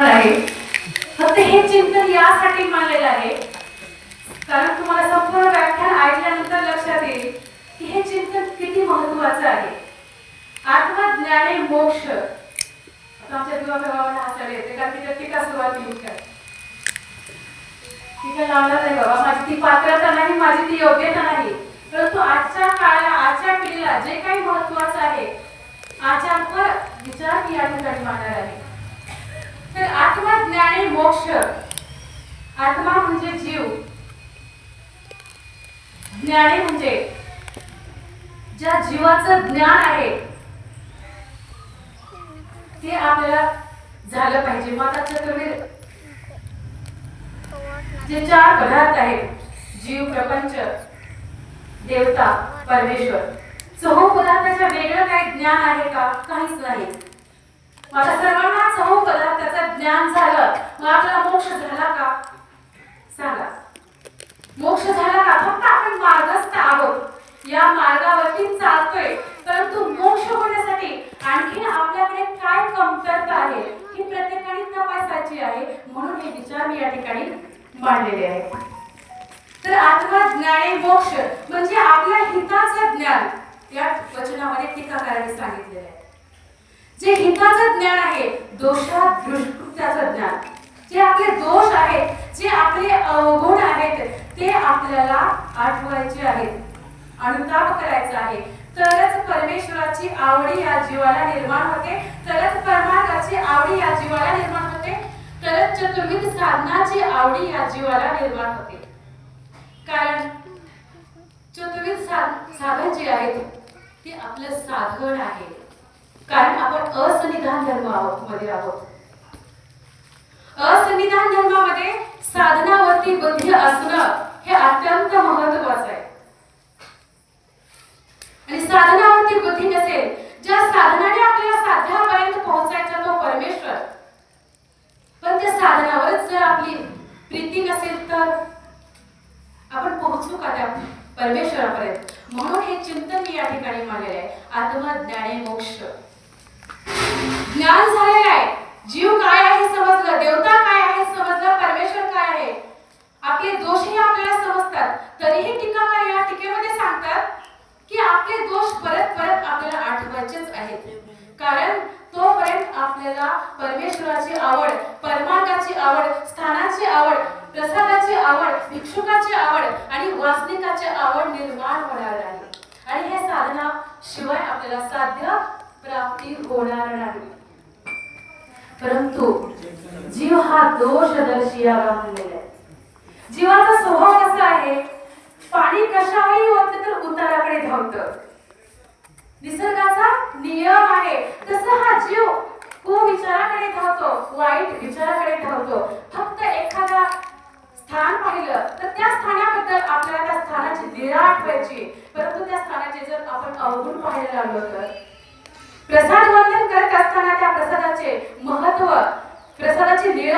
आहे. फक्त हे चिंतन यासाठी मांडलेलं आहे कारण तुम्हाला संपूर्ण व्याख्यान ऐकल्यानंतर लक्षात येईल की हे चिंतन किती महत्त्वाचं आहे. आत्मज्ञाने मोक्ष. आता आमच्या दिवाभावाला हसायला येते कारण तिच्या टीका सुरुवात केली काय टीका लावणार नाही बाबा, माझी ती पात्रता नाही, माझी ती योग्यता नाही, परंतु आजच्या काळाला आजच्या पिढीला जे काही महत्त्वाचं आहे आचार्य विचार या ठिकाणी मांडणार आहे. तर आत्मज्ञाने मोक्ष. आत्मा म्हणजे जीव, ज्ञाने म्हणजे ज्या जीवाचं ज्ञान आहे ते आपल्याला झालं पाहिजे. माता चतुर्वेद जे चार पदार्थ आहेत, जीव, प्रपंच, देवता, परमेश्वर, चहू पदार्थाच्या वेगळं काही ज्ञान आहे का? काहीच नाही. मला सर्वांना चहू पदार्थाचं ज्ञान झालं, मग आपला मोक्ष झाला का? सांगा, मोक्ष झाला का? फक्त आपण मार्गस्थ आहोत, या मार्गावरती चालतोय, परंतु मोक्ष होण्यासाठी आणखी आपल्याकडे काय कमतरता आहे ही प्रत्येकाने तपासायची आहे. म्हणून हे विचार मी या ठिकाणी मांडलेले आहेत. तर आत्मज्ञाने मोक्ष म्हणजे आपल्या हिताचं ज्ञान या वचनामध्ये टीकाकारांनी सांगितलेलं आहे. जे हिताचं ज्ञान आहे, दोषात दुष्कृत्याचं ज्ञान, जे आपले दोष आहेत, जे आपले अवगुण आहेत ते आपल्याला आठवायचे आहेत, अनुताप करायचा आहे. तरच परमेश्वराची आवडी या जीवाला निर्माण होते, तरच परमार्थाची आवडी या जीवाला निर्माण होते, तरच चतुर्विध साधनाची आवडी या जीवाला निर्माण होते. कारण चतुर्विध साधन जे आहेत ते आपलं साधन आहे. कारण आपण असंनिधान धर्मामध्ये आहोत. असंनिधान धर्मामध्ये साधनावरती बुद्धी असणं हे अत्यंत महत्त्वाचं आहे. आणि साधनावरती बुद्धी नसेल, ज्या साधनाने आपल्याला साध्यापर्यंत पोहोचायचा तो परमेश्वर, पण त्या साधनावरच जर आपली प्रीती नसेल तर आपण पोहोचू का त्या परमेश्वरापर्यंत? म्हणून हे चिंतन मी या ठिकाणी मांडलेलं आहे. आत्मज्ञाने मोक्ष. ज्ञान झालेलं आहे, जीव काय आहे समजलं, देवता काय आहे समजलं, परमेश्वर काय आहे, आपले दोषही आपल्याला समजतात. तरीही टीकाकार या टीकेमध्ये सांगतात की आपले दोष परत परत आपल्याला आठवायचेच आहेत. कारण तोपर्यंत आपल्याला परमेश्वराची आवड, परमार्थाची आवड, स्थानाची आवड, प्रसादाची आवड, भिक्षुकाची आवड आणि वासनिकाची आवड निर्माण होणार नाही. आणि हे साधना शिवाय आपल्याला साध्य प्राप्ती होणार नाही. परंतु जीव हा दोषदर्शी या बांधलेला आहे. जीवाचा स्वभाव कसा आहे, पाणी कशावरही ओतलं तर उताराकडे धावतं. निसर्गाचा नियम आहे, तसं हा जीव कुविचाराकडे धावतो, वाईट विचाराकडे धावतो. फक्त एखादा स्थान पाहिलं तर त्या स्थानाबद्दल आपल्याला त्या स्थानाची निळा आठवायची, परंतु त्या स्थानाचे जर आपण अवगुण पाहायला लागलो तर प्रसाद वंदन करत असताना त्या प्रसादाचे महत्त्व, प्रसादाची निळा